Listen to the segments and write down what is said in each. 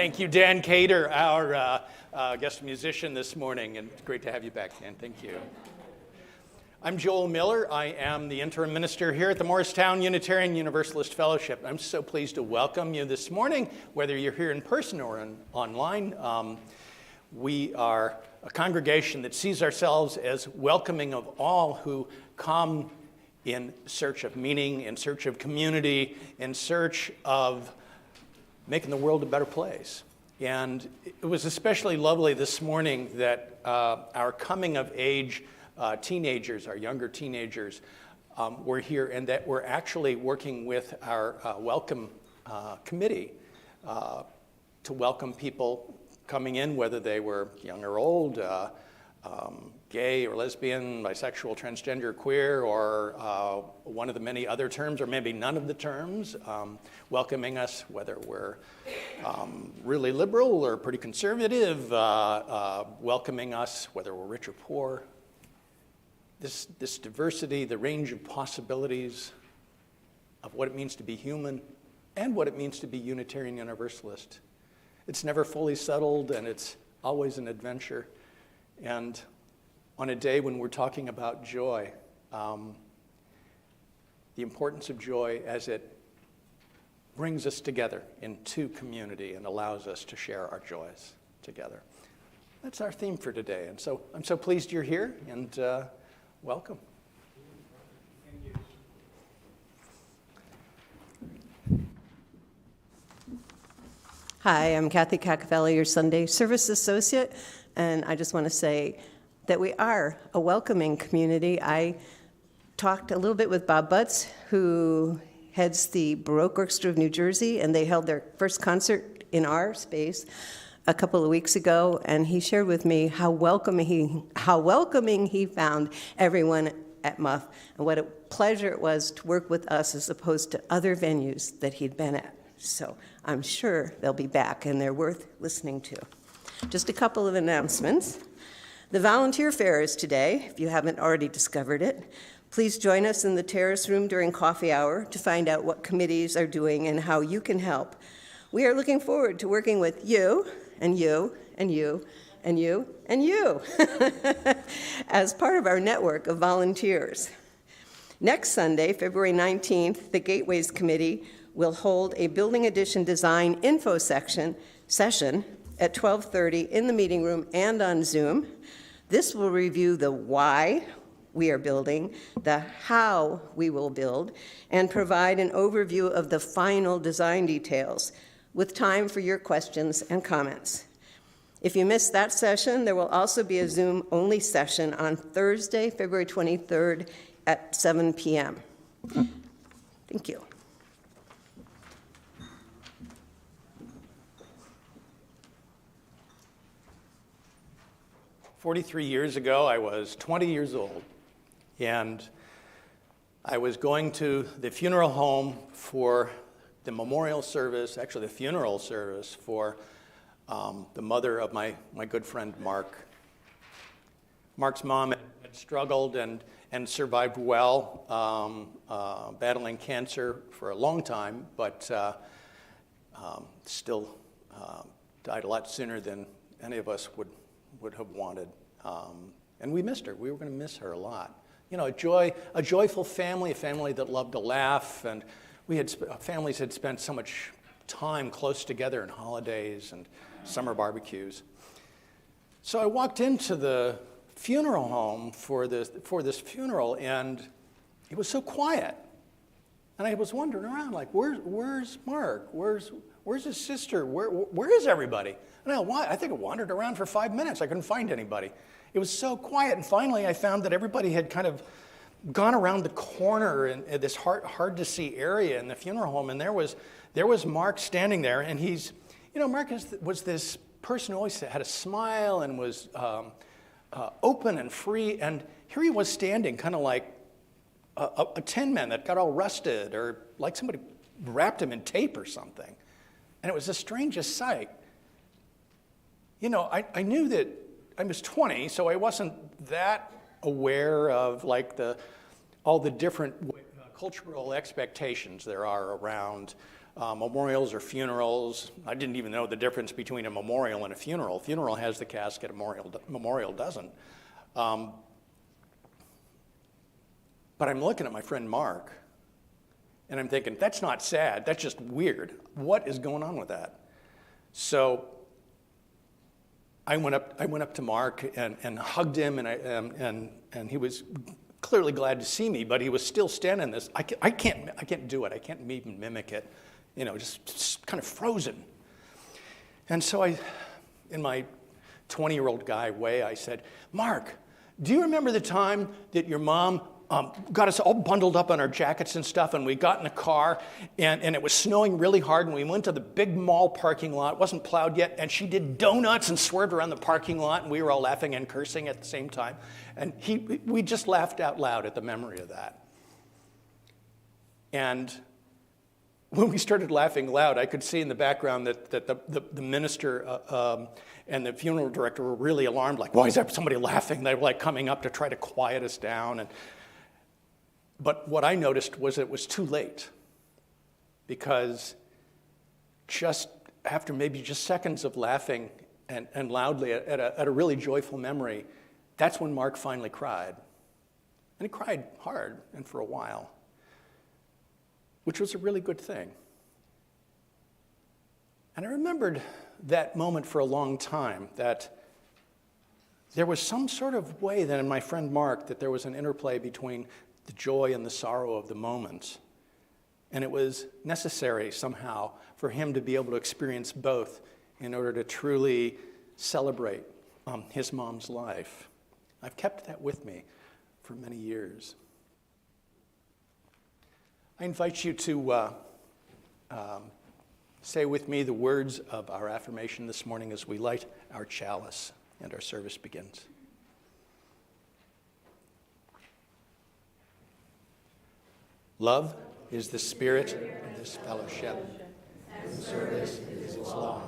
Thank you, Dan Cater, our guest musician this morning, and it's great to have you back, Dan. Thank you. I'm Joel Miller. I am the interim minister here at the Morristown Unitarian Universalist Fellowship. I'm so pleased to welcome you this morning, whether you're here in person or online. We are a congregation that sees ourselves as welcoming of all who come in search of meaning, in search of community, in search of making the world a better place. And it was especially lovely this morning that our coming of age teenagers, our younger teenagers, were here, and that we're actually working with our welcome committee to welcome people coming in, whether they were young or old, gay or lesbian, bisexual, transgender, queer, or one of the many other terms, or maybe none of the terms, welcoming us, whether we're really liberal or pretty conservative, welcoming us, whether we're rich or poor. This diversity, the range of possibilities of what it means to be human and what it means to be Unitarian Universalist. It's never fully settled, and it's always an adventure. And on a day when we're talking about joy, the importance of joy as it brings us together into community and allows us to share our joys together. That's our theme for today. And so I'm so pleased you're here, and welcome. Thank you. Hi, I'm Kathy Cacavelli, your Sunday Service Associate, and I just want to say that we are a welcoming community. I talked a little bit with Bob Butts, who heads the Baroque Orchestra of New Jersey, and they held their first concert in our space a couple of weeks ago, and he shared with me how welcoming he found everyone at Muff, and what a pleasure it was to work with us as opposed to other venues that he'd been at. So I'm sure they'll be back, and they're worth listening to. Just a couple of announcements. The volunteer fair is today, if you haven't already discovered it. Please join us in the terrace room during coffee hour to find out what committees are doing and how you can help. We are looking forward to working with you, and you, and you, and you, and you, as part of our network of volunteers. Next Sunday, February 19th, the Gateways Committee will hold a Building Addition Design info session at 12:30 in the meeting room and on Zoom. This will review the why we are building, the how we will build, and provide an overview of the final design details, with time for your questions and comments. If you missed that session, there will also be a Zoom-only session on Thursday, February 23rd at 7 p.m. Thank you. "43 years ago, I was 20 years old, and I was going to the funeral home for the memorial service, actually the funeral service for the mother of my good friend Mark. Mark's mom had struggled and survived well, battling cancer for a long time, but still died a lot sooner than any of us would have wanted. And we missed her. We were going to miss her a lot. You know, a joyful family, a family that loved to laugh, and families had spent so much time close together in holidays and summer barbecues. So I walked into the funeral home for this funeral, and it was so quiet. And I was wandering around like, where's Mark? Where's his sister? Where is everybody? And I think I wandered around for 5 minutes. I couldn't find anybody. It was so quiet, and finally I found that everybody had kind of gone around the corner in this hard to see area in the funeral home, and there was Mark standing there, and Mark was this person who always had a smile and was open and free, and here he was standing kind of like a tin man that got all rusted, or like somebody wrapped him in tape or something. And it was the strangest sight. You know, I knew that I was 20, so I wasn't that aware of all the different cultural expectations there are around Memorials or funerals. I didn't even know the difference between a memorial and a funeral. Funeral has the casket, a memorial doesn't. But I'm looking at my friend Mark, and I'm thinking, that's not sad, that's just weird. What is going on with that? So I went up to Mark and hugged him, and he was clearly glad to see me, but he was still standing this. I can't do it. I can't even mimic it. You know, just kind of frozen. And so in my 20-year-old guy way, I said, Mark, do you remember the time that your mom got us all bundled up on our jackets and stuff, and we got in a car, and it was snowing really hard, and we went to the big mall parking lot. It wasn't plowed yet, and she did donuts and swerved around the parking lot, and we were all laughing and cursing at the same time. And we just laughed out loud at the memory of that. And when we started laughing loud, I could see in the background that the minister and the funeral director were really alarmed, like, why is there somebody laughing? They were like coming up to try to quiet us down. But what I noticed was it was too late, because just after maybe just seconds of laughing and loudly at a really joyful memory, that's when Mark finally cried. And he cried hard and for a while, which was a really good thing. And I remembered that moment for a long time, that there was some sort of way that in my friend Mark that there was an interplay between the joy and the sorrow of the moment. And it was necessary somehow for him to be able to experience both in order to truly celebrate his mom's life. I've kept that with me for many years. I invite you to say with me the words of our affirmation this morning as we light our chalice and our service begins. Love is the spirit of this fellowship, and service is its law.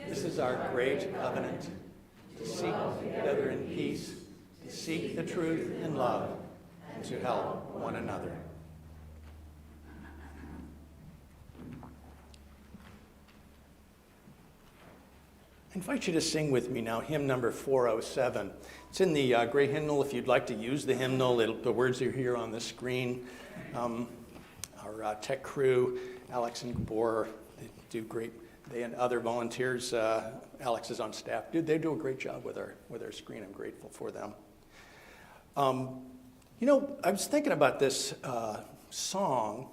This is our great covenant, to seek together in peace, to seek the truth in love, and to help one another. I invite you to sing with me now hymn number 407. It's in the gray hymnal. If you'd like to use the hymnal, the words are here on the screen. Our tech crew, Alex and Gabor, they do great. They and other volunteers, Alex is on staff. They do a great job with our screen. I'm grateful for them. You know, I was thinking about this song.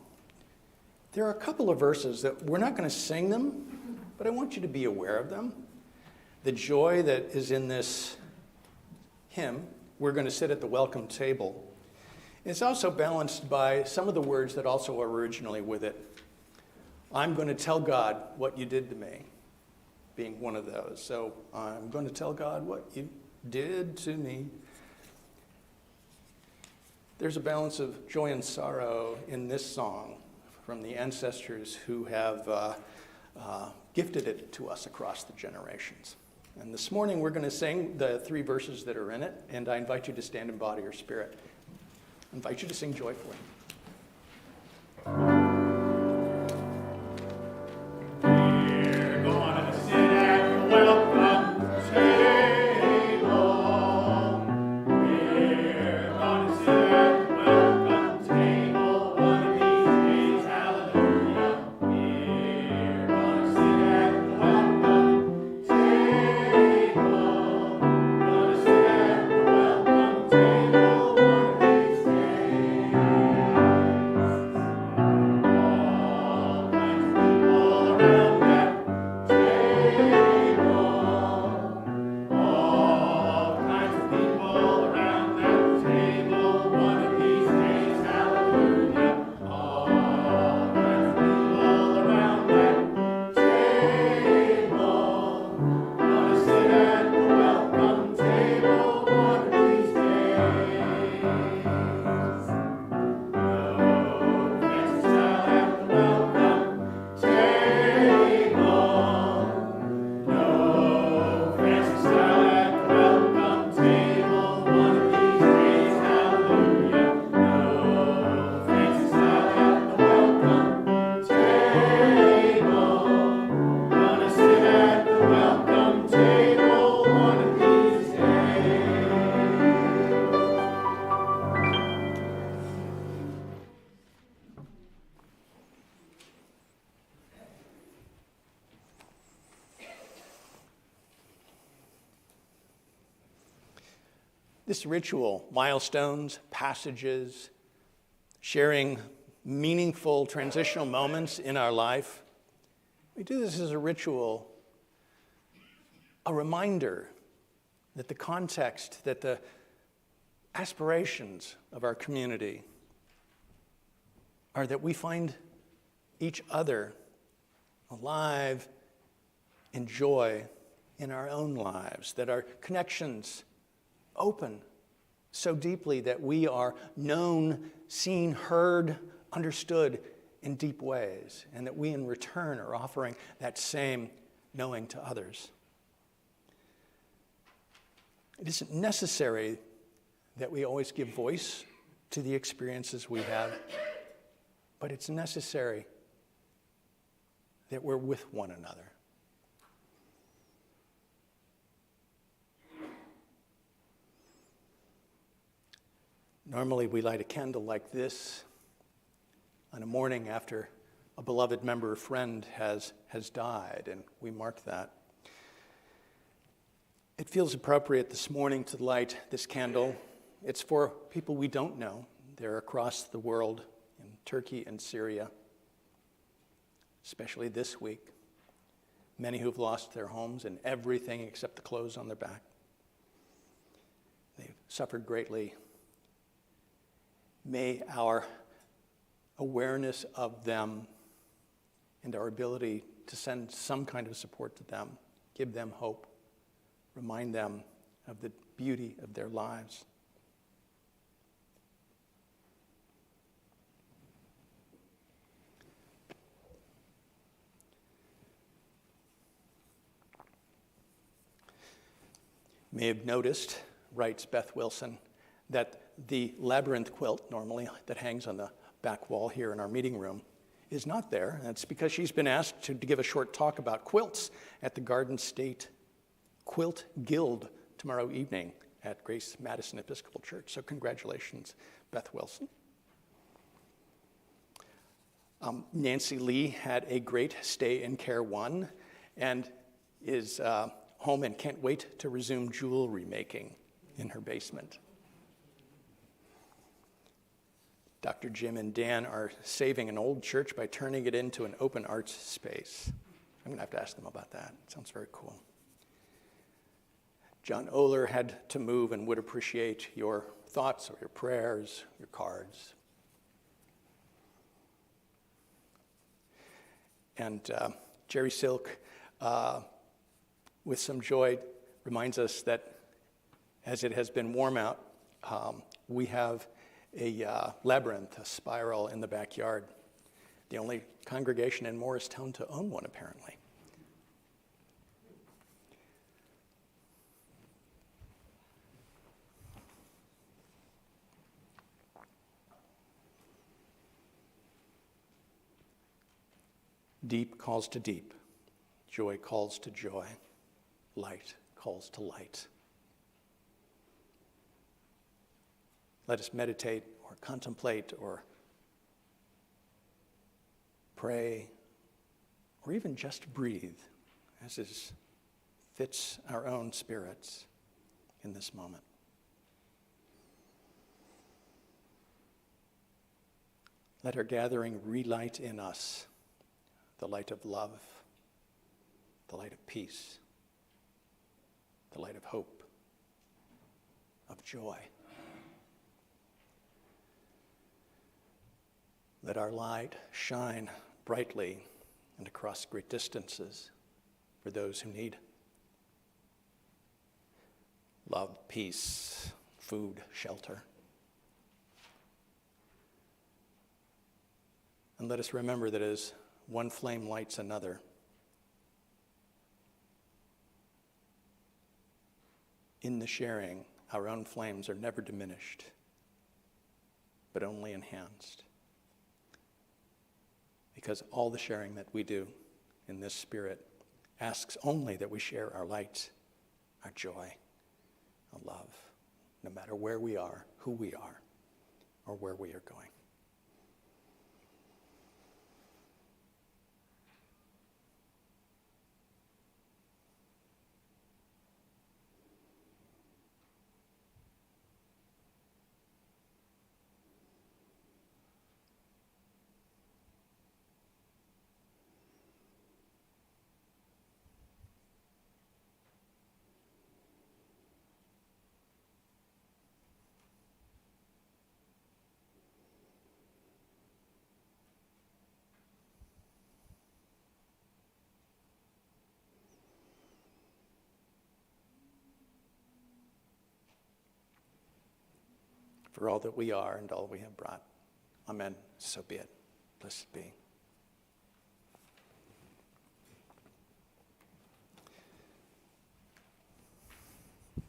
There are a couple of verses that we're not going to sing them, but I want you to be aware of them. The joy that is in this hymn, we're going to sit at the welcome table. It's also balanced by some of the words that also are originally with it. I'm going to tell God what you did to me, being one of those. So I'm going to tell God what you did to me. There's a balance of joy and sorrow in this song from the ancestors who have gifted it to us across the generations. And this morning we're going to sing the 3 verses that are in it, and I invite you to stand in body or spirit. I invite you to sing joyfully. We're gonna sit at the welcome table. We're gonna sit at the welcome table one of these days, hallelujah. We're gonna sit at the welcome table. Gonna sit at the welcome table one of these days. This ritual, milestones, passages, sharing meaningful transitional moments in our life, we do this as a ritual, a reminder that the context, that the aspirations of our community are that we find each other alive in joy in our own lives, that our connections open so deeply that we are known, seen, heard, understood in deep ways, and that we in return are offering that same knowing to others. It isn't necessary that we always give voice to the experiences we have, but it's necessary that we're with one another. Normally, we light a candle like this on a morning after a beloved member or friend has died, and we mark that. It feels appropriate this morning to light this candle. It's for people we don't know. They're across the world in Turkey and Syria, especially this week. Many who've lost their homes and everything except the clothes on their back. They've suffered greatly. May our awareness of them and our ability to send some kind of support to them, give them hope, remind them of the beauty of their lives. You may have noticed, writes Beth Wilson, that the labyrinth quilt normally that hangs on the back wall here in our meeting room is not there. That's because she's been asked to give a short talk about quilts at the Garden State Quilt Guild tomorrow evening at Grace Madison Episcopal Church. So congratulations, Beth Wilson. Nancy Lee had a great stay in Care 1 and is home and can't wait to resume jewelry making in her basement. Dr. Jim and Dan are saving an old church by turning it into an open arts space. I'm going to have to ask them about that. It sounds very cool. John Oler had to move and would appreciate your thoughts or your prayers, your cards. And Jerry Silk, with some joy, reminds us that as it has been warm out, we have a labyrinth, a spiral in the backyard. The only congregation in Morristown to own one, apparently. Deep calls to deep. Joy calls to joy. Light calls to light. Let us meditate or contemplate or pray or even just breathe as fits our own spirits in this moment. Let our gathering relight in us the light of love, the light of peace, the light of hope, of joy. Let our light shine brightly and across great distances for those who need love, peace, food, shelter. And let us remember that as one flame lights another, in the sharing, our own flames are never diminished, but only enhanced. Because all the sharing that we do in this spirit asks only that we share our light, our joy, our love, no matter where we are, who we are, or where we are going. for all that we are and all we have brought. Amen. So be it. Blessed be. I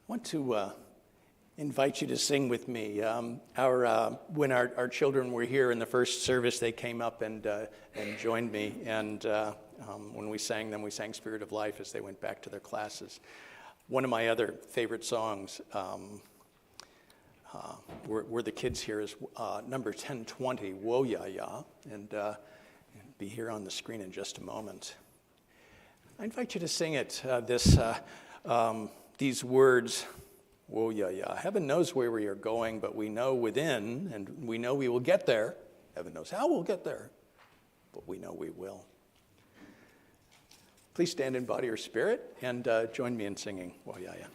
want to invite you to sing with me. When our children were here in the first service, they came up and joined me. And when we sang them, we sang Spirit of Life as they went back to their classes. One of my other favorite songs were the kids here is number 1020, Whoa Ya Ya, and be here on the screen in just a moment. I invite you to sing it, these words, Whoa Ya Ya. Heaven knows where we are going, but we know within, and we know we will get there. Heaven knows how we'll get there, but we know we will. Please stand in body or spirit and join me in singing Whoa Ya Ya.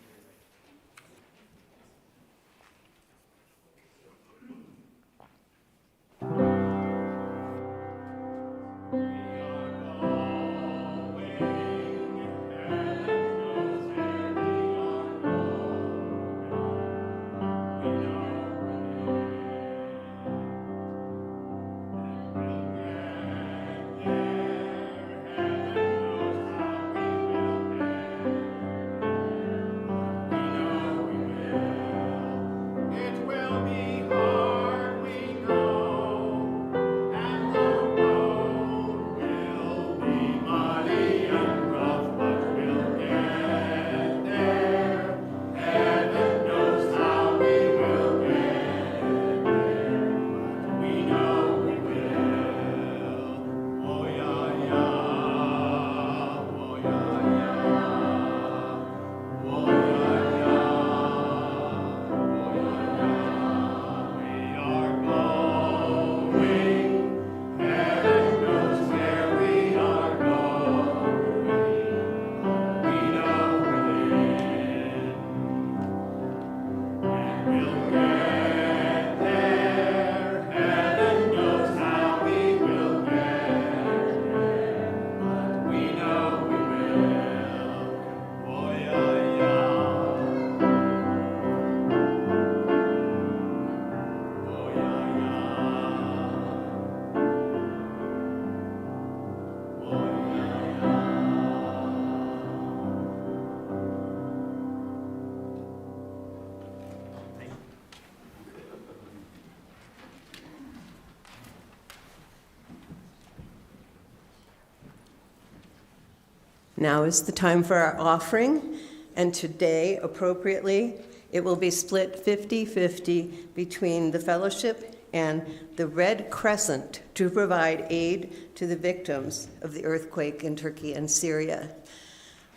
Now is the time for our offering, and today, appropriately, it will be split 50-50 between the fellowship and the Red Crescent to provide aid to the victims of the earthquake in Turkey and Syria.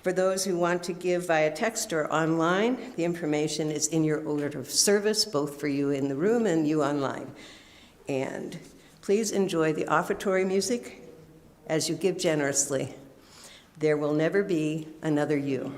For those who want to give via text or online, the information is in your order of service, both for you in the room and you online. And please enjoy the offertory music as you give generously. There will never be another you.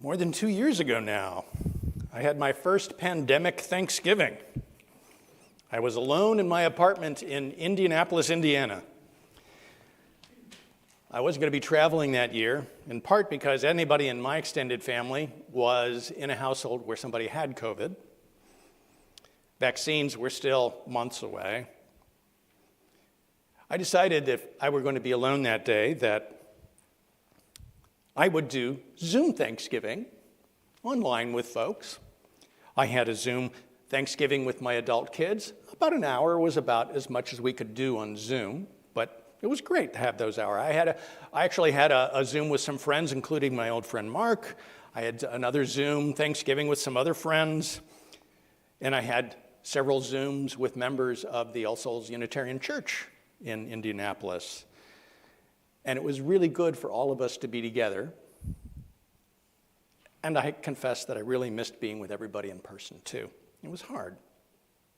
More than 2 years ago now, I had my first pandemic Thanksgiving. I was alone in my apartment in Indianapolis, Indiana. I wasn't going to be traveling that year, in part because anybody in my extended family was in a household where somebody had COVID. Vaccines were still months away. I decided if I were going to be alone that day that I would do Zoom Thanksgiving online with folks. I had a Zoom Thanksgiving with my adult kids. About an hour was about as much as we could do on Zoom, but it was great to have those hours. I actually had a Zoom with some friends, including my old friend Mark. I had another Zoom Thanksgiving with some other friends, and I had several Zooms with members of the All Souls Unitarian Church in Indianapolis. And it was really good for all of us to be together. And I confess that I really missed being with everybody in person, too. It was hard.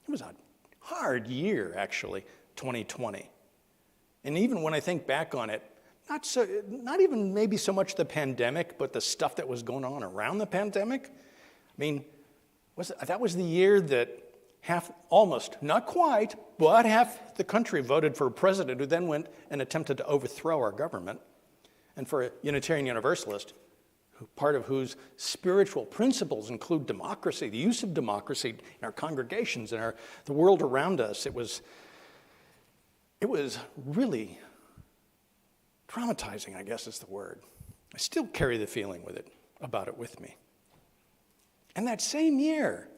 It was a hard year, actually, 2020. And even when I think back on it, not even maybe so much the pandemic, but the stuff that was going on around the pandemic. I mean, that was the year that almost, not quite, but half the country voted for a president who then went and attempted to overthrow our government. And for a Unitarian Universalist, part of whose spiritual principles include democracy, the use of democracy in our congregations and the world around us, it was really traumatizing, I guess is the word. I still carry the feeling about it with me. And that same year,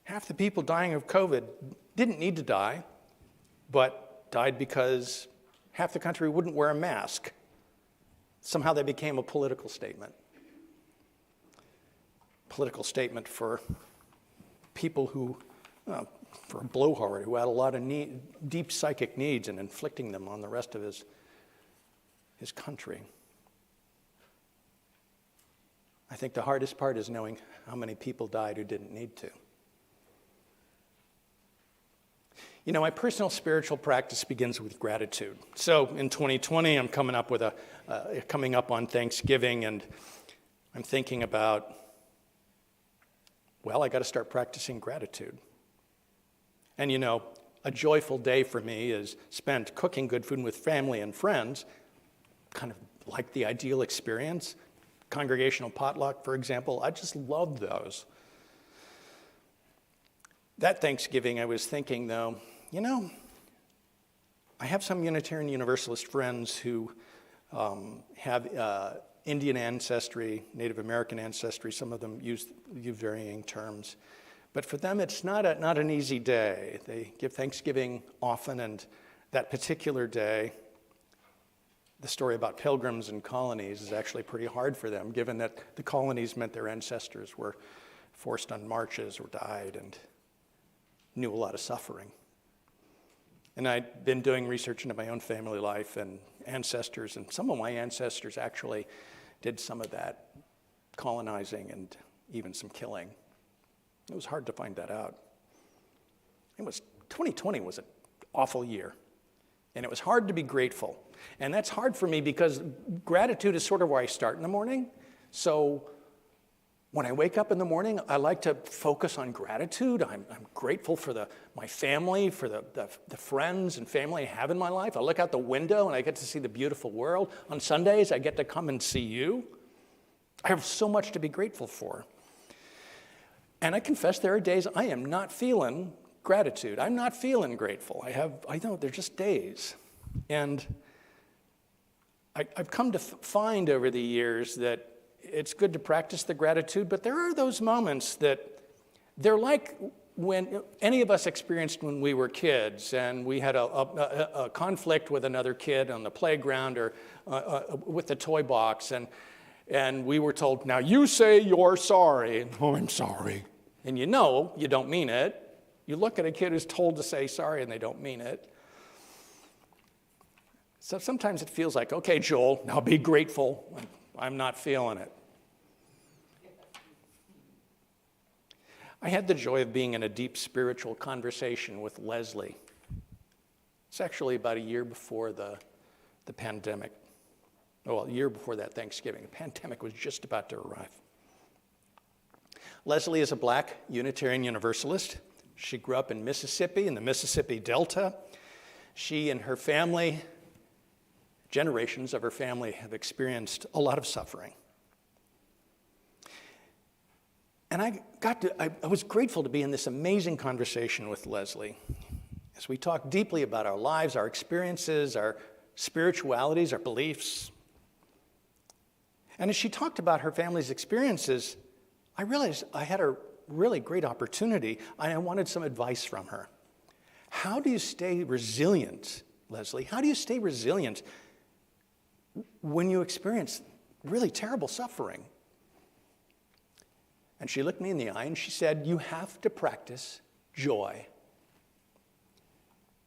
half the people dying of COVID didn't need to die, but died because half the country wouldn't wear a mask. Somehow they became a political statement. Political statement for people for a blowhard who had a lot of deep psychic needs and inflicting them on the rest of his country. I think the hardest part is knowing how many people died who didn't need to. You know, my personal spiritual practice begins with gratitude. So in 2020, I'm coming up on Thanksgiving, and I'm thinking about, I got to start practicing gratitude. And you know, a joyful day for me is spent cooking good food with family and friends, kind of like the ideal experience. Congregational potluck, for example, I just love those. That Thanksgiving, I was thinking, though, you know, I have some Unitarian Universalist friends who have Indian ancestry, Native American ancestry. Some of them use varying terms. But for them, it's not an easy day. They give Thanksgiving often, and that particular day, the story about pilgrims and colonies is actually pretty hard for them, given that the colonies meant their ancestors were forced on marches or died and knew a lot of suffering. And I'd been doing research into my own family life and ancestors, and some of my ancestors actually did some of that colonizing and even some killing. It was hard to find that out. 2020 was an awful year, and it was hard to be grateful. And that's hard for me because gratitude is sort of where I start in the morning. So when I wake up in the morning, I like to focus on gratitude. I'm grateful for my family, for the friends and family I have in my life. I look out the window and I get to see the beautiful world. On Sundays, I get to come and see you. I have so much to be grateful for. And I confess there are days I am not feeling gratitude. I'm not feeling grateful. I know they're just days. And I've come to find over the years that it's good to practice the gratitude, but there are those moments that they're like when any of us experienced when we were kids and we had a conflict with another kid on the playground or with the toy box, and we were told, now you say you're sorry. Oh, I'm sorry. And you know you don't mean it. You look at a kid who's told to say sorry and they don't mean it. So sometimes it feels like, okay, Joel, now be grateful. I'm not feeling it. I had the joy of being in a deep spiritual conversation with Leslie. It's actually about a year before the pandemic. Well, a year before that Thanksgiving. The pandemic was just about to arrive. Leslie is a black Unitarian Universalist. She grew up in Mississippi, in the Mississippi Delta. She and her family, generations of her family, have experienced a lot of suffering. And I was grateful to be in this amazing conversation with Leslie as we talked deeply about our lives, our experiences, our spiritualities, our beliefs. And as she talked about her family's experiences, I realized I had a really great opportunity, and I wanted some advice from her. How do you stay resilient, Leslie? How do you stay resilient when you experience really terrible suffering? And she looked me in the eye and she said, you have to practice joy.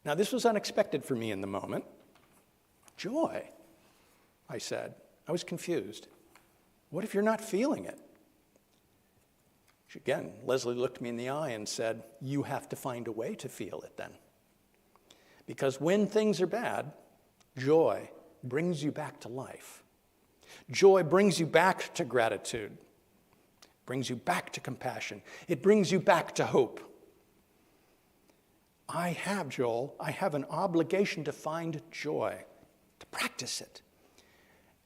Now, this was unexpected for me in the moment. Joy, I said. I was confused. What if you're not feeling it? Again, Leslie looked me in the eye and said, you have to find a way to feel it then. Because when things are bad, joy brings you back to life. Joy brings you back to gratitude, brings you back to compassion. It brings you back to hope. I have an obligation to find joy, to practice it.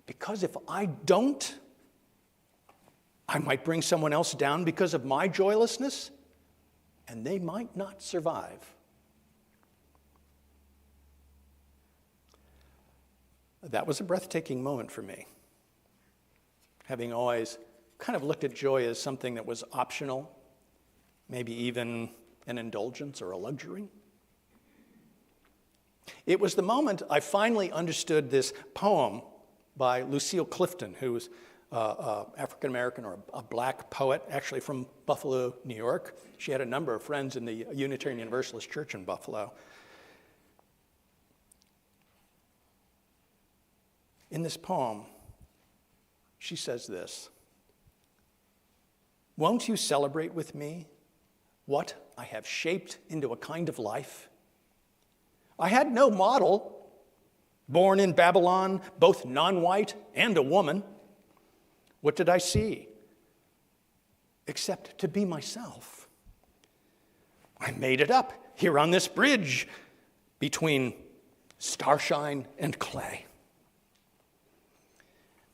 Because if I don't, I might bring someone else down because of my joylessness, and they might not survive. That was a breathtaking moment for me. Having always kind of looked at joy as something that was optional, maybe even an indulgence or a luxury. It was the moment I finally understood this poem by Lucille Clifton, who was African-American or a black poet, actually from Buffalo, New York. She had a number of friends in the Unitarian Universalist Church in Buffalo. In this poem, she says this: won't you celebrate with me what I have shaped into a kind of life? I had no model, born in Babylon, both non-white and a woman. What did I see? Except to be myself. I made it up here on this bridge between starshine and clay.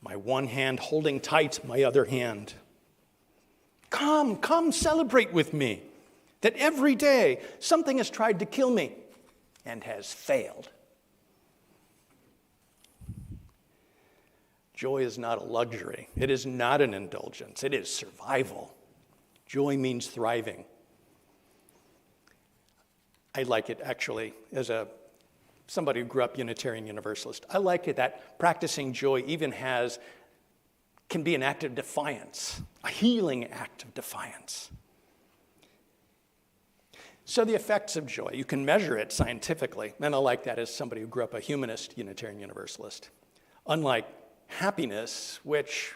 My one hand holding tight my other hand. Come celebrate with me that every day something has tried to kill me and has failed. Joy is not a luxury. It is not an indulgence. It is survival. Joy means thriving. I like it actually as somebody who grew up Unitarian Universalist. I like it that practicing joy even can be an act of defiance, a healing act of defiance. So the effects of joy, you can measure it scientifically, and I like that as somebody who grew up a humanist Unitarian Universalist. Unlike happiness, which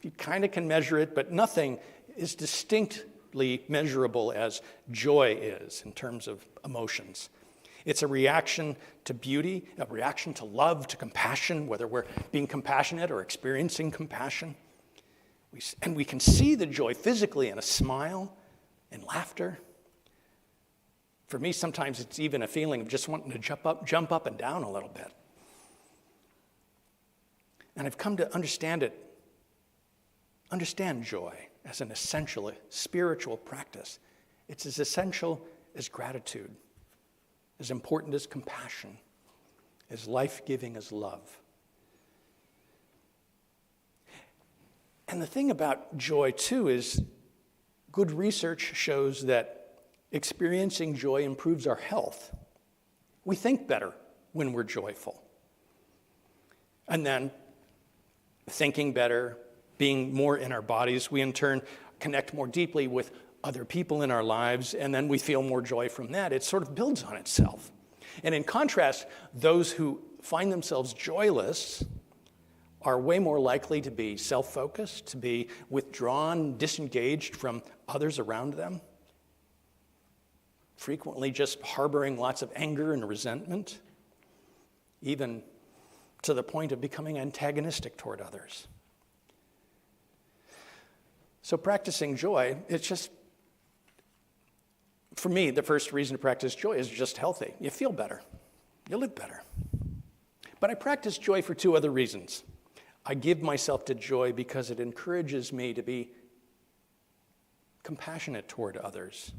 you kind of can measure it, but nothing is distinctly measurable as joy is in terms of emotions. It's a reaction to beauty, a reaction to love, to compassion, whether we're being compassionate or experiencing compassion. And we can see the joy physically in a smile and laughter. For me, sometimes it's even a feeling of just wanting to jump up and down a little bit. And I've come to understand joy as an essential spiritual practice. It's as essential as gratitude, as important as compassion, as life-giving as love. And the thing about joy, too, is good research shows that experiencing joy improves our health. We think better when we're joyful. And then thinking better, being more in our bodies, we in turn connect more deeply with other people in our lives, and then we feel more joy from that. It sort of builds on itself. And in contrast, those who find themselves joyless are way more likely to be self-focused, to be withdrawn, disengaged from others around them, frequently just harboring lots of anger and resentment, even to the point of becoming antagonistic toward others. So practicing joy, it's just, for me, the first reason to practice joy is just healthy. You feel better. You live better. But I practice joy for two other reasons. I give myself to joy because it encourages me to be compassionate toward others,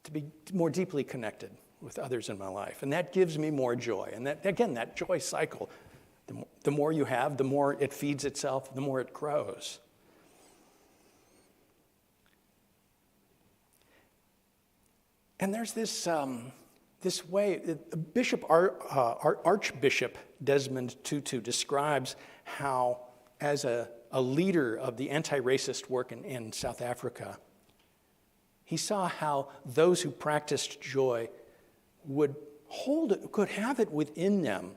to be more deeply connected with others in my life. And that gives me more joy. And that, again, that joy cycle, the more you have, the more it feeds itself, the more it grows. And there's this way, Archbishop Desmond Tutu describes how, as a leader of the anti-racist work in South Africa, he saw how those who practiced joy could have it within them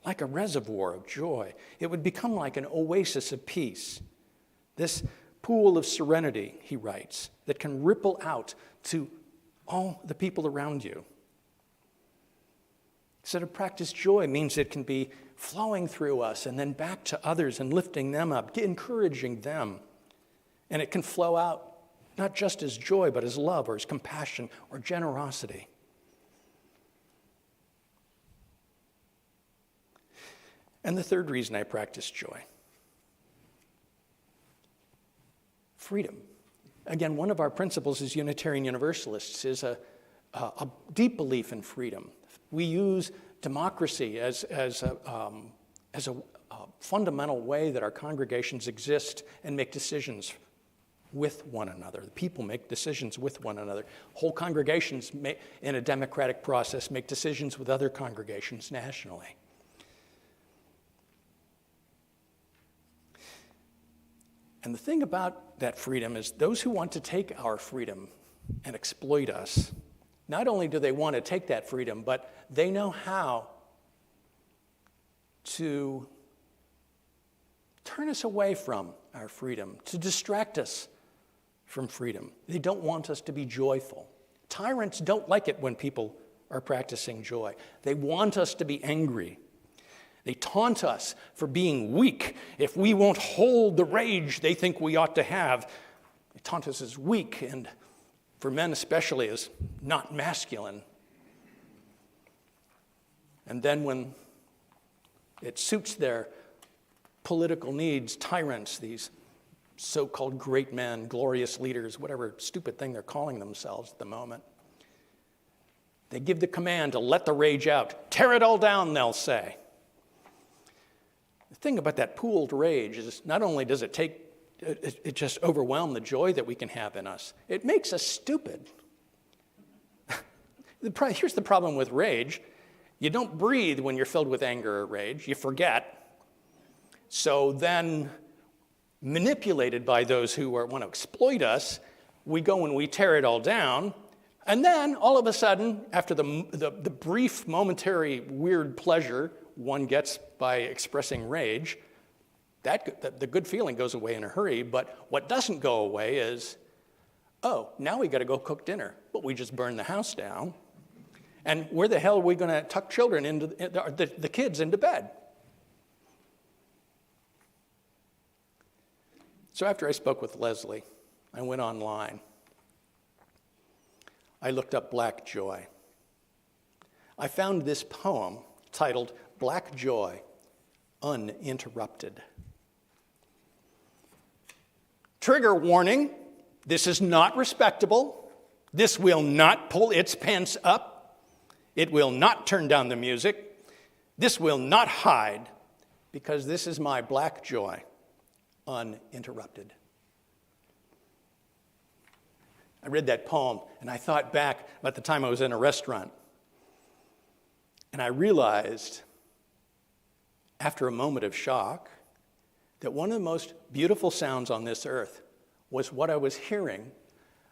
like a reservoir of joy. It would become like an oasis of peace. This pool of serenity, he writes, that can ripple out to all the people around you. So to practice joy means it can be flowing through us and then back to others and lifting them up, encouraging them. And it can flow out not just as joy, but as love or as compassion or generosity. And the third reason I practice joy, freedom. Again, one of our principles as Unitarian Universalists is a deep belief in freedom. We use democracy as a fundamental way that our congregations exist and make decisions with one another. The people make decisions with one another. Whole congregations in a democratic process make decisions with other congregations nationally. And the thing about that freedom is those who want to take our freedom and exploit us, not only do they want to take that freedom, but they know how to turn us away from our freedom, to distract us from freedom. They don't want us to be joyful. Tyrants don't like it when people are practicing joy. They want us to be angry. They taunt us for being weak if we won't hold the rage they think we ought to have. They taunt us as weak, and for men especially as not masculine. And then when it suits their political needs, tyrants, these so-called great men, glorious leaders, whatever stupid thing they're calling themselves at the moment, they give the command to let the rage out. Tear it all down, they'll say. The thing about that pooled rage is not only does it just overwhelm the joy that we can have in us, it makes us stupid. Here's the problem with rage. You don't breathe when you're filled with anger or rage. You forget. So then, manipulated by those who want to exploit us, we go and we tear it all down. And then, all of a sudden, after the brief, momentary, weird pleasure one gets by expressing rage, the good feeling goes away in a hurry. But what doesn't go away is, oh, now we got to go cook dinner. But we just burned the house down. And where the hell are we going to tuck children into the kids into bed? So after I spoke with Leslie, I went online. I looked up Black Joy. I found this poem titled Black Joy, Uninterrupted. Trigger warning, this is not respectable. This will not pull its pants up. It will not turn down the music. This will not hide, because this is my black joy, uninterrupted. I read that poem, and I thought back about the time I was in a restaurant. And I realized, after a moment of shock, that one of the most beautiful sounds on this earth was what I was hearing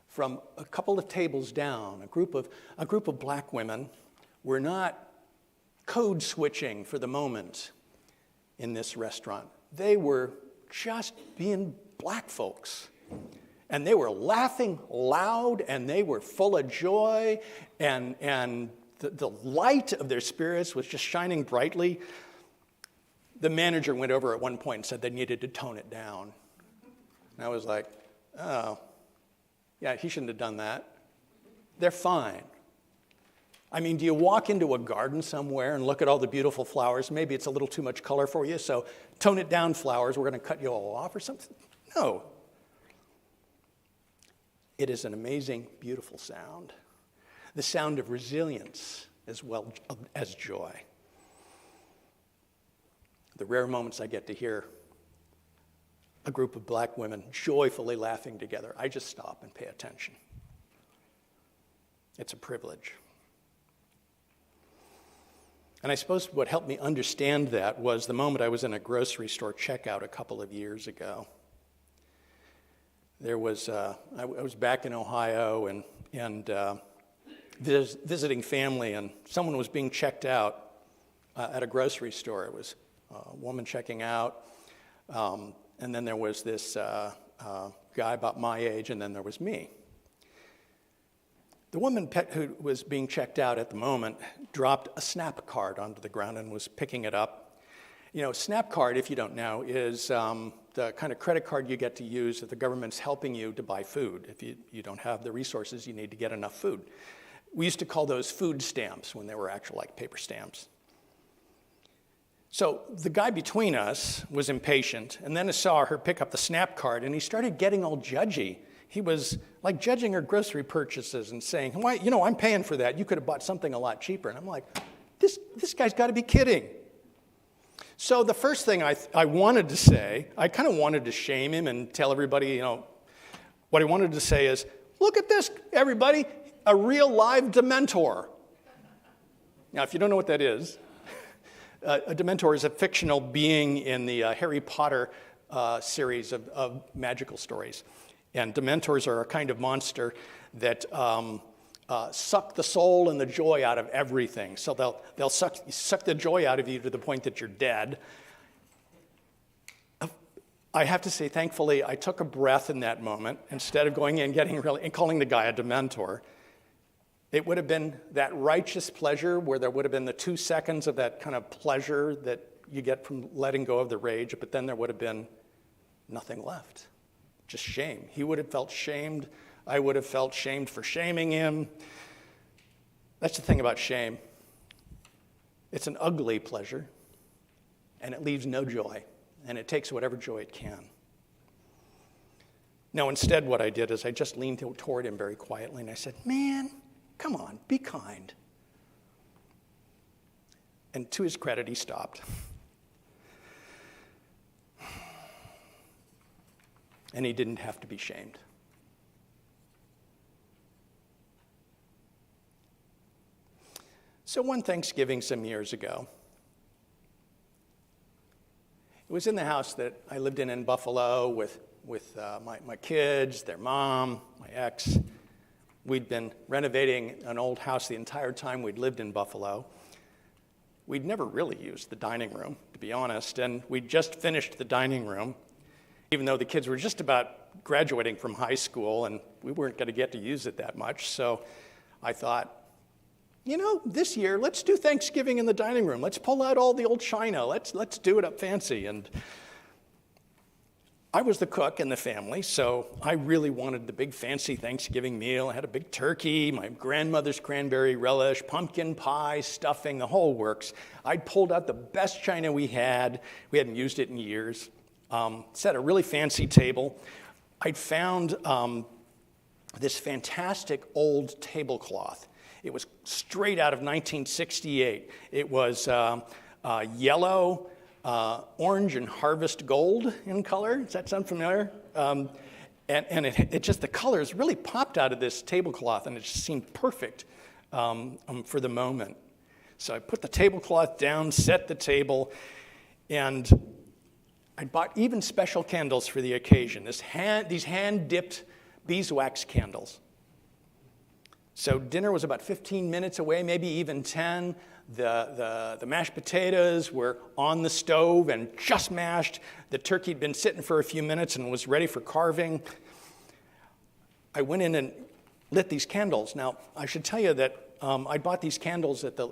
from a couple of tables down. A group of black women were not code switching for the moment in this restaurant. They were just being black folks. And they were laughing loud, and they were full of joy, and the light of their spirits was just shining brightly. The manager went over at one point and said they needed to tone it down. And I was like, oh, yeah, he shouldn't have done that. They're fine. I mean, do you walk into a garden somewhere and look at all the beautiful flowers? Maybe it's a little too much color for you, so tone it down, flowers. We're going to cut you all off or something. No. It is an amazing, beautiful sound. The sound of resilience as well as joy. The rare moments I get to hear a group of black women joyfully laughing together, I just stop and pay attention. It's a privilege. And I suppose what helped me understand that was the moment I was in a grocery store checkout a couple of years ago. I was back in Ohio and visiting family, and someone was being checked out at a grocery store. It was a woman checking out, and then there was this guy about my age, and then there was me. The woman who was being checked out at the moment dropped a SNAP card onto the ground and was picking it up. You know, SNAP card, if you don't know, is the kind of credit card you get to use if the government's helping you to buy food, if you don't have the resources you need to get enough food. We used to call those food stamps when they were actual like paper stamps. So the guy between us was impatient, and then I saw her pick up the SNAP card, and he started getting all judgy. He was like judging her grocery purchases and saying, "Why, you know, I'm paying for that. You could have bought something a lot cheaper." And I'm like, this guy's got to be kidding. So the first thing I wanted to say, I kind of wanted to shame him and tell everybody, you know, what I wanted to say is, look at this, everybody, a real live Dementor. Now, if you don't know what that is, a Dementor is a fictional being in the Harry Potter series of magical stories. And Dementors are a kind of monster that suck the soul and the joy out of everything. So they'll suck the joy out of you to the point that you're dead. I have to say, thankfully, I took a breath in that moment instead of going in and calling the guy a Dementor. It would have been that righteous pleasure where there would have been the 2 seconds of that kind of pleasure that you get from letting go of the rage, but then there would have been nothing left. Just shame. He would have felt shamed. I would have felt shamed for shaming him. That's the thing about shame. It's an ugly pleasure, and it leaves no joy, and it takes whatever joy it can. Now, instead, what I did is I just leaned toward him very quietly, and I said, "Man, come on, be kind." And to his credit, he stopped. And he didn't have to be shamed. So one Thanksgiving some years ago, it was in the house that I lived in Buffalo with my kids, their mom, my ex. We'd been renovating an old house the entire time we'd lived in Buffalo. We'd never really used the dining room, to be honest, and we'd just finished the dining room, even though the kids were just about graduating from high school, and we weren't going to get to use it that much. So I thought, you know, this year, let's do Thanksgiving in the dining room. Let's pull out all the old china. Let's do it up fancy. And I was the cook in the family, so I really wanted the big fancy Thanksgiving meal. I had a big turkey, my grandmother's cranberry relish, pumpkin pie, stuffing, the whole works. I'd pulled out the best china we had. We hadn't used it in years. Set a really fancy table. I'd found this fantastic old tablecloth. It was straight out of 1968. It was yellow, orange, and harvest gold in color. Does that sound familiar? And it just, the colors really popped out of this tablecloth, and it just seemed perfect for the moment. So I put the tablecloth down, set the table, and I bought even special candles for the occasion, these hand-dipped beeswax candles. So dinner was about 15 minutes away, maybe even 10. The mashed potatoes were on the stove and just mashed. The turkey had been sitting for a few minutes and was ready for carving. I went in and lit these candles. Now, I should tell you that I bought these candles at the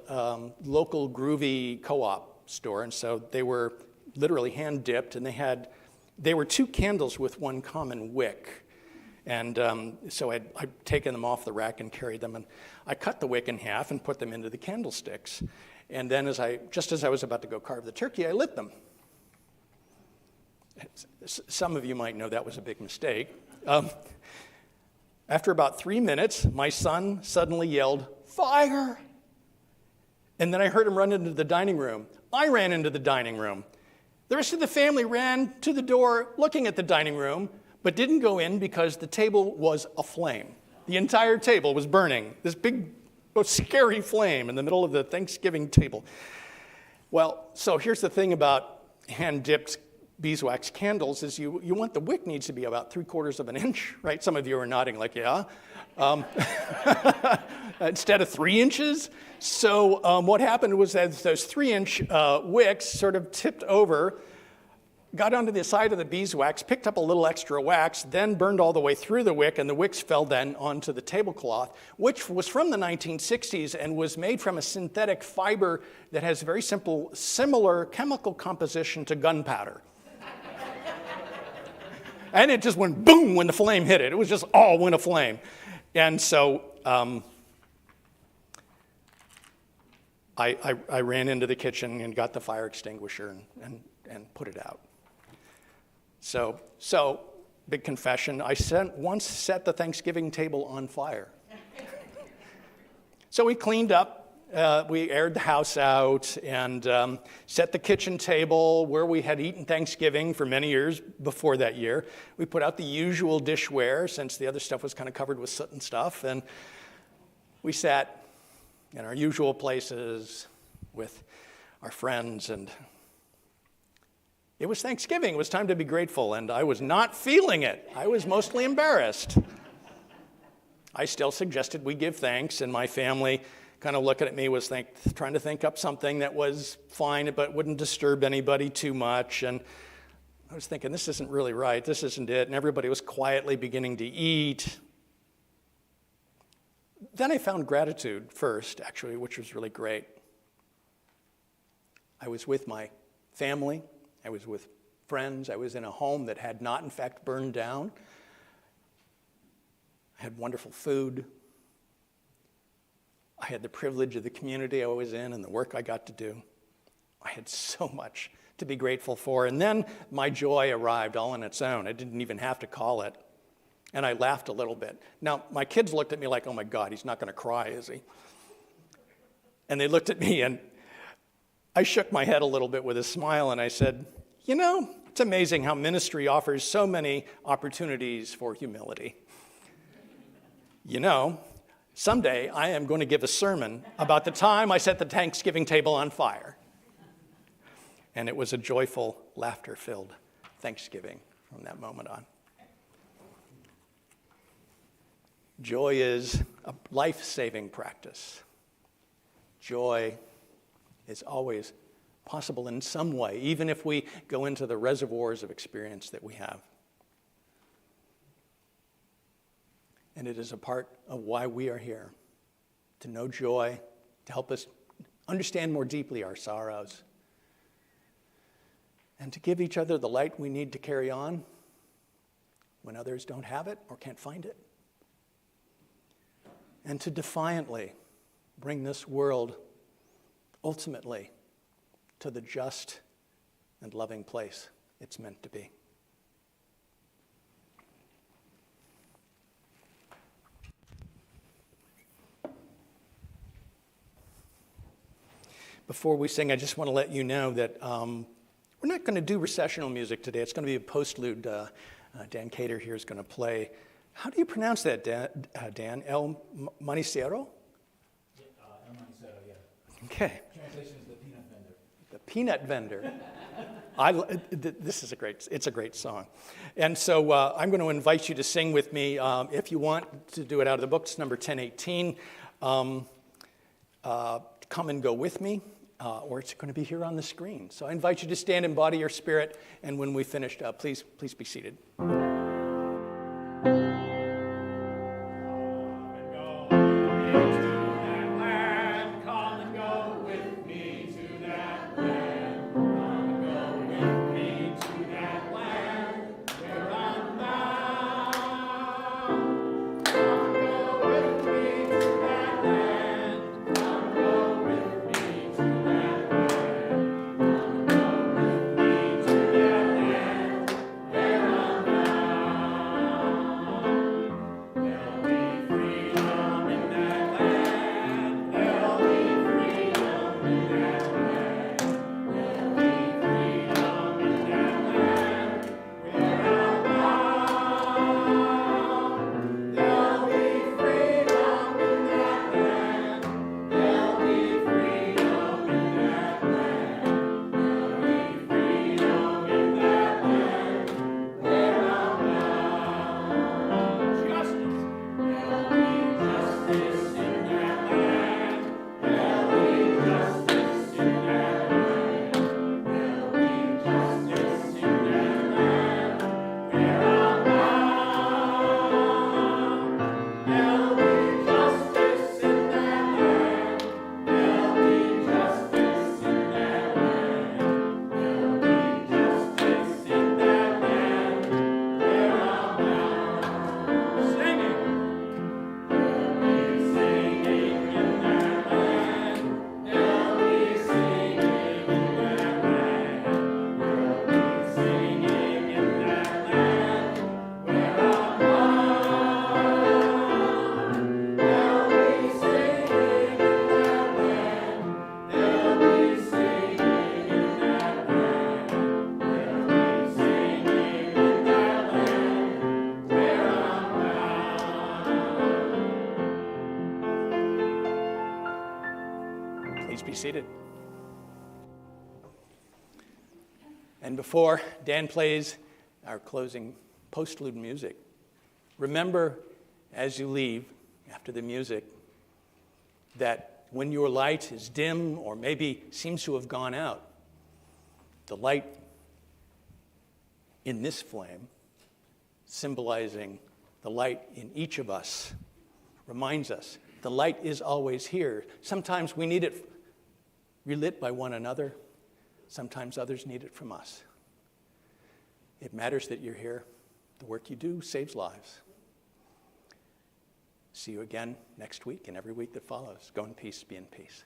local groovy co-op store, and so they were literally hand-dipped, and they had they were 2 candles with one common wick. And so I'd taken them off the rack and carried them, and I cut the wick in half and put them into the candlesticks. And then just as I was about to go carve the turkey, I lit them. Some of you might know that was a big mistake. After about 3 minutes, my son suddenly yelled, "Fire!" And then I heard him run into the dining room. I ran into the dining room. The rest of the family ran to the door looking at the dining room, but didn't go in because the table was aflame. The entire table was burning, this big, scary flame in the middle of the Thanksgiving table. Well, so here's the thing about hand-dipped beeswax candles is you want the wick needs to be about 3/4 of an inch, right? Some of you are nodding like, yeah. Instead of 3 inches. So what happened was that those 3-inch wicks sort of tipped over, got onto the side of the beeswax, picked up a little extra wax, then burned all the way through the wick, and the wicks fell then onto the tablecloth, which was from the 1960s and was made from a synthetic fiber that has very similar chemical composition to gunpowder. And it just went boom when the flame hit it. It was just all went aflame. And so I ran into the kitchen and got the fire extinguisher and put it out. So big confession, I once set the Thanksgiving table on fire. So we cleaned up. We aired the house out and set the kitchen table where we had eaten Thanksgiving for many years before that year. We put out the usual dishware since the other stuff was kind of covered with soot and stuff. And we sat in our usual places with our friends. And it was Thanksgiving. It was time to be grateful. And I was not feeling it. I was mostly embarrassed. I still suggested we give thanks, and my family kind of looking at me was trying to think up something that was fine but wouldn't disturb anybody too much. And I was thinking, this isn't really right. This isn't it. And everybody was quietly beginning to eat. Then I found gratitude first, actually, which was really great. I was with my family. I was with friends. I was in a home that had not, in fact, burned down. I had wonderful food. I had the privilege of the community I was in and the work I got to do. I had so much to be grateful for. And then my joy arrived all on its own. I didn't even have to call it. And I laughed a little bit. Now, my kids looked at me like, oh my God, he's not going to cry, is he? And they looked at me, and I shook my head a little bit with a smile, and I said, you know, it's amazing how ministry offers so many opportunities for humility. You know, someday I am going to give a sermon about the time I set the Thanksgiving table on fire. And it was a joyful, laughter-filled Thanksgiving from that moment on. Joy is a life-saving practice. Joy is always possible in some way, even if we go into the reservoirs of experience that we have. And it is a part of why we are here, to know joy, to help us understand more deeply our sorrows, and to give each other the light we need to carry on when others don't have it or can't find it, and to defiantly bring this world ultimately to the just and loving place it's meant to be. Before we sing, I just want to let you know that we're not going to do recessional music today. It's going to be a postlude. Dan Cater here is going to play. How do you pronounce that, Dan? El Manicero? El Manicero, yeah. Okay. Translation is the peanut vendor. The peanut vendor. This is it's a great song. And so I'm going to invite you to sing with me. If you want to do it out of the book, it's number 1018. Come and go with me, or it's going to be here on the screen. So I invite you to stand and embody your spirit, and when we finished, please be seated. Come and go with me to that land. Please be seated. And before Dan plays our closing postlude music, remember as you leave after the music that when your light is dim or maybe seems to have gone out, the light in this flame, symbolizing the light in each of us, reminds us the light is always here. Sometimes we need it relit by one another. Sometimes others need it from us. It matters that you're here. The work you do saves lives. See you again next week and every week that follows. Go in peace, be in peace.